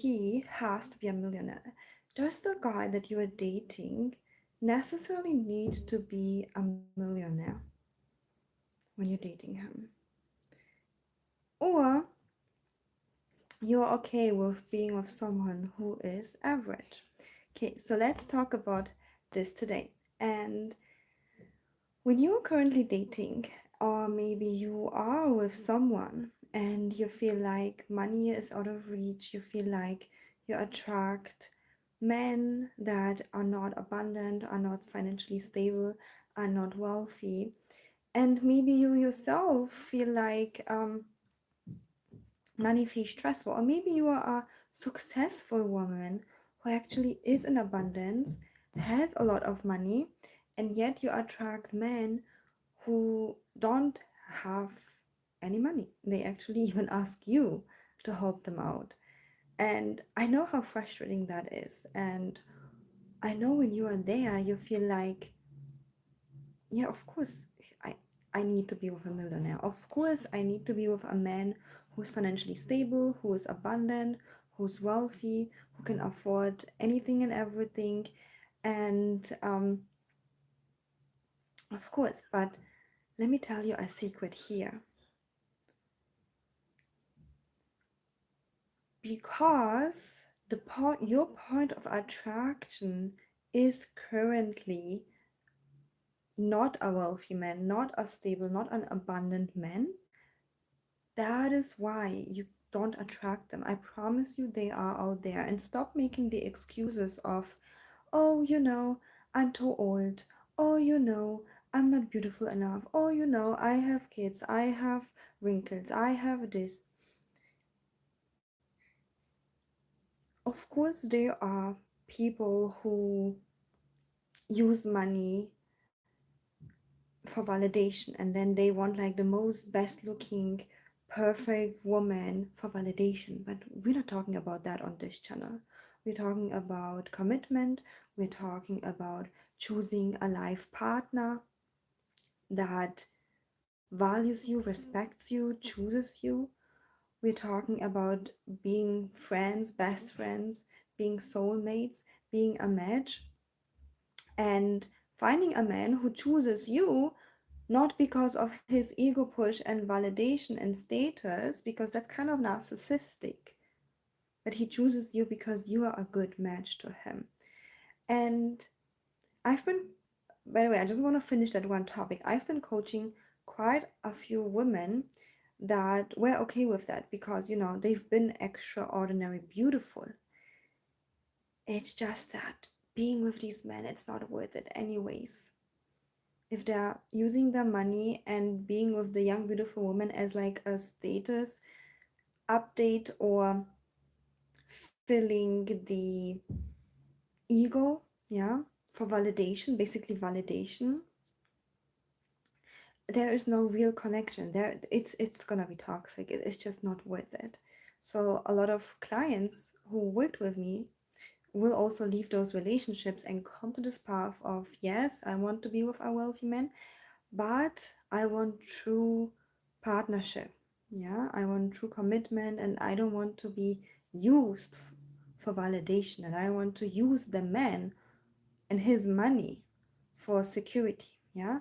he has to be a millionaire. Does the guy that you are dating necessarily need to be a millionaire when you're dating him? Or you're okay with being with someone who is average? Okay, so let's talk about this today. And when you're currently dating, or maybe you are with someone and you feel like money is out of reach, you feel like you attract men that are not abundant, are not financially stable, are not wealthy, and maybe you yourself feel like money feels stressful, or maybe you are a successful woman who actually is in abundance, has a lot of money, and yet you attract men who don't have any money. They actually even ask you to help them out. And I know how frustrating that is. And I know when you are there, you feel like, yeah, of course, I, I need to be with a millionaire. Of course, I need to be with a man who's financially stable, who is abundant, who's wealthy, who can afford anything and everything. And of course, but let me tell you a secret here. Because your point of attraction is currently not a wealthy man, not a stable, not an abundant man. That is why you don't attract them. I promise you they are out there. And stop making the excuses of, oh, I'm too old. Oh, I'm not beautiful enough. Oh, I have kids. I have wrinkles. I have this. Of course, there are people who use money for validation, and then they want like the most best looking perfect woman for validation. But we're not talking about that on this channel. We're talking about commitment. We're talking about choosing a life partner that values you, respects you, chooses you. We're talking about being friends, best friends, being soulmates, being a match, and finding a man who chooses you not because of his ego push and validation and status, because that's kind of narcissistic, but he chooses you because you are a good match to him. And I've been, by the way, I just want to finish that one topic. I've been coaching quite a few women that were okay with that because, they've been extraordinary beautiful. It's just that being with these men, it's not worth it anyways. If they're using their money and being with the young beautiful woman as like a status update or filling the ego, yeah, for validation, basically validation, there is no real connection there. It's gonna be toxic. It's just not worth it. So a lot of clients who worked with me will also leave those relationships and come to this path of, yes, I want to be with a wealthy man, but I want true partnership. Yeah, I want true commitment, and I don't want to be used for validation, and I want to use the man and his money for security. Yeah,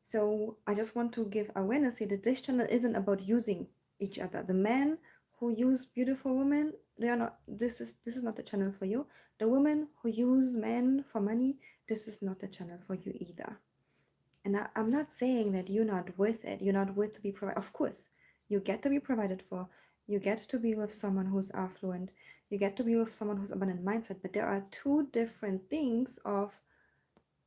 so I just want to give awareness here that this channel isn't about using each other. The men who use beautiful women, they are not. This is not the channel for you. The women who use men for money, this is not the channel for you either. And I'm not saying that you're not worth it. You're not worth to be provided. Of course, you get to be provided for. You get to be with someone who's affluent. You get to be with someone who's abundant mindset. But there are two different things of,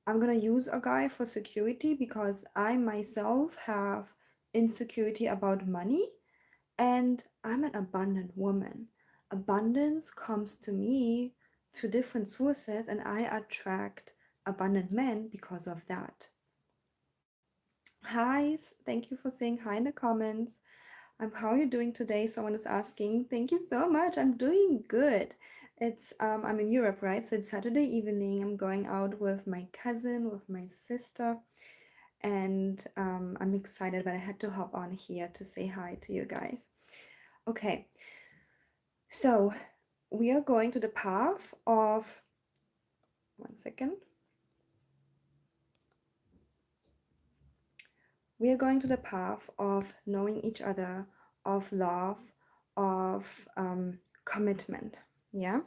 I'm gonna use a guy for security because I myself have insecurity about money, and I'm an abundant woman. Abundance comes to me through different sources, and I attract abundant men because of that. Hi, thank you for saying hi in the comments. How are you doing today? Someone is asking. Thank you so much. I'm doing good. I'm in Europe, right? So it's Saturday evening. I'm going out with my cousin, with my sister, and I'm excited, but I had to hop on here to say hi to you guys. Okay, so we are going to the path of, one second, we are going to the path of knowing each other, of love, of commitment. Yeah.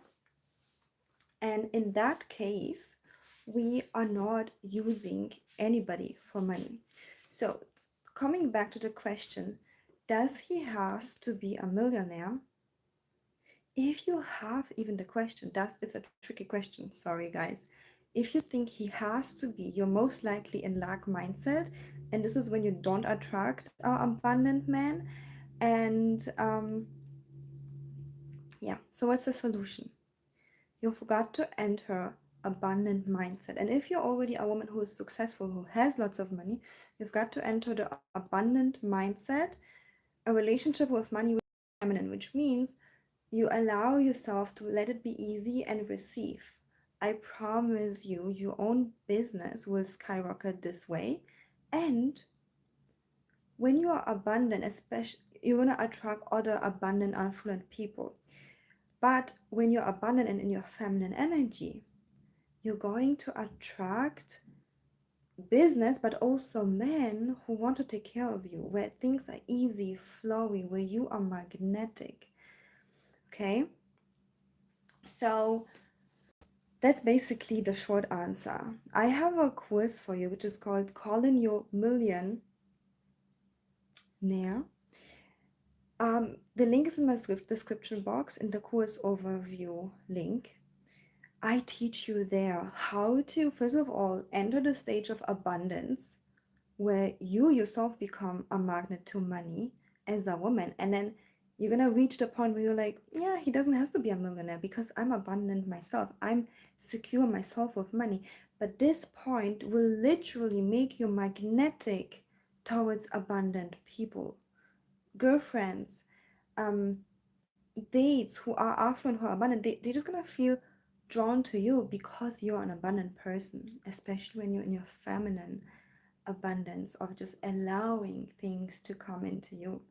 And in that case, we are not using anybody for money. So, coming back to the question, does he has to be a millionaire? If you have even the question, that's it's a tricky question. Sorry, guys. If you think he has to be, you're most likely in lack mindset, and this is when you don't attract our abundant man. And yeah, so what's the solution? You forgot to enter abundant mindset. And if you're already a woman who is successful, who has lots of money, you've got to enter the abundant mindset, a relationship with money with feminine, which means you allow yourself to let it be easy and receive. I promise you, your own business will skyrocket this way. And when you are abundant, especially you're gonna attract other abundant, affluent people. But when you're abundant and in your feminine energy, you're going to attract business, but also men who want to take care of you, where things are easy, flowy, where you are magnetic. Okay, so that's basically the short answer. I have a quiz for you, which is called Call in Your Millionaire. The link is in my description box in the course overview link. I teach you there how to, first of all, enter the stage of abundance where you yourself become a magnet to money as a woman. And then you're going to reach the point where you're like, yeah, he doesn't have to be a millionaire because I'm abundant myself. I'm secure myself with money. But this point will literally make you magnetic towards abundant people, girlfriends, um, dates who are affluent, who are abundant. They're just going to feel drawn to you because you're an abundant person, especially when you're in your feminine abundance of just allowing things to come into you.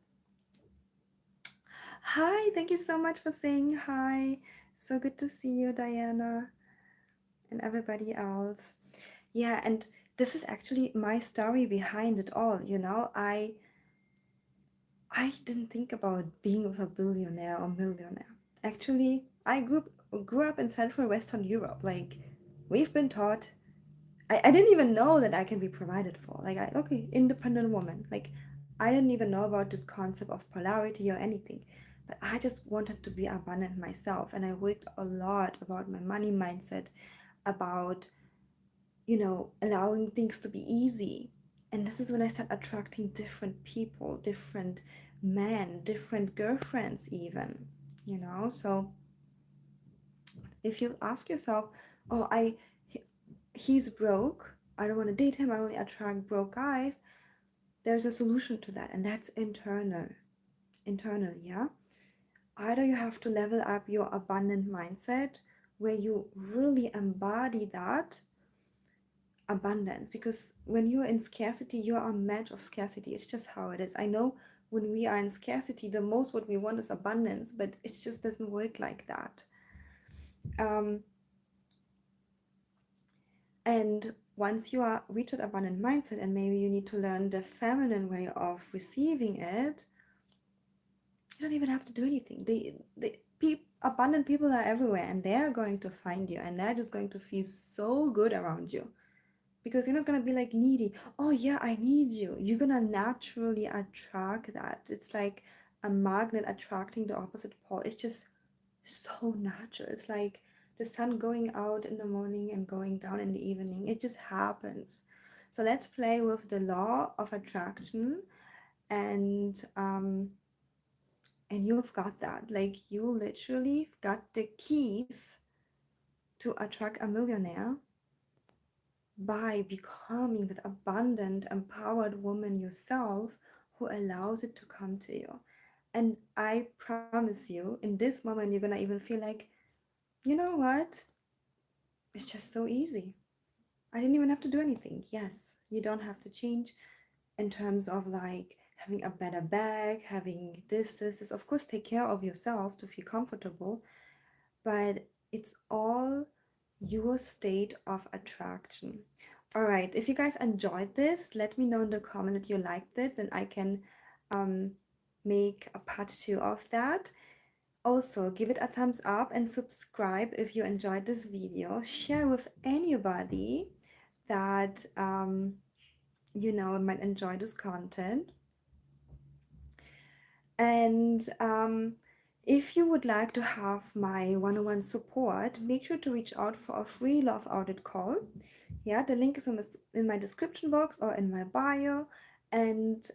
Hi, thank you so much for saying hi. So good to see you, Diana, and everybody else. Yeah, and this is actually my story behind it all. I didn't think about being with a billionaire or millionaire. Actually, I grew up in Central Western Europe. Like, we've been taught I didn't even know that I can be provided for. Like, okay, independent woman. Like, I didn't even know about this concept of polarity or anything. But I just wanted to be abundant myself. And I worked a lot about my money mindset, about, allowing things to be easy. And this is when I start attracting different people, different men, different girlfriends, even. So if you ask yourself, oh, he's broke, I don't want to date him, I only attract broke guys, there's a solution to that, and that's internal. Yeah, either you have to level up your abundant mindset where you really embody that abundance, because when you're in scarcity, you're a match of scarcity. It's just how it is. I know when we are in scarcity, the most what we want is abundance, but it just doesn't work like that. um, And once you are reach that abundant mindset, and maybe you need to learn the feminine way of receiving it, you don't even have to do anything. Abundant people are everywhere, and they are going to find you, and they're just going to feel so good around you, because you're not gonna be like needy. Oh yeah, I need you. You're gonna naturally attract that. It's like a magnet attracting the opposite pole. It's just so natural. It's like the sun going out in the morning and going down in the evening. It just happens. So let's play with the law of attraction, and you've got that. Like, you literally got the keys to attract a millionaire by becoming that abundant, empowered woman yourself who allows it to come to you. And I promise you, in this moment, you're gonna even feel like, you know what? It's just so easy. I didn't even have to do anything. Yes, you don't have to change in terms of like having a better bag, having this. Of course, take care of yourself to feel comfortable. but it's all your state of attraction. All right, if you guys enjoyed this, let me know in the comments that you liked it, and I can um, make a part two of that. Also, give it a thumbs up and subscribe if you enjoyed this video. Share with anybody that might enjoy this content. And if you would like to have my one-on-one support, make sure to reach out for a free love audit call. Yeah, the link is in my description box or in my bio. And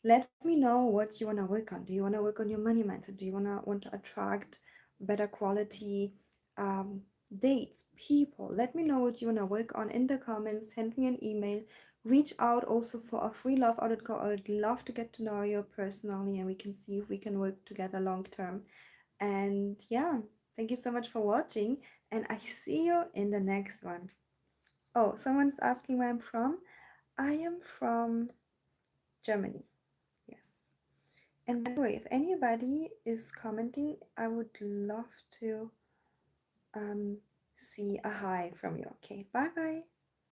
let me know what you want to work on. Do you want to work on your money mindset? Do you want to attract better quality dates, people? Let me know what you want to work on in the comments. Send me an email. Reach out also for a free love audit call. I would love to get to know you personally, and we can see if we can work together long term. And yeah, thank you so much for watching, and I see you in the next one. Oh, someone's asking where I'm from. I am from Germany. Yes. And by the way, if anybody is commenting, I would love to um, see a hi from you. Okay, bye bye.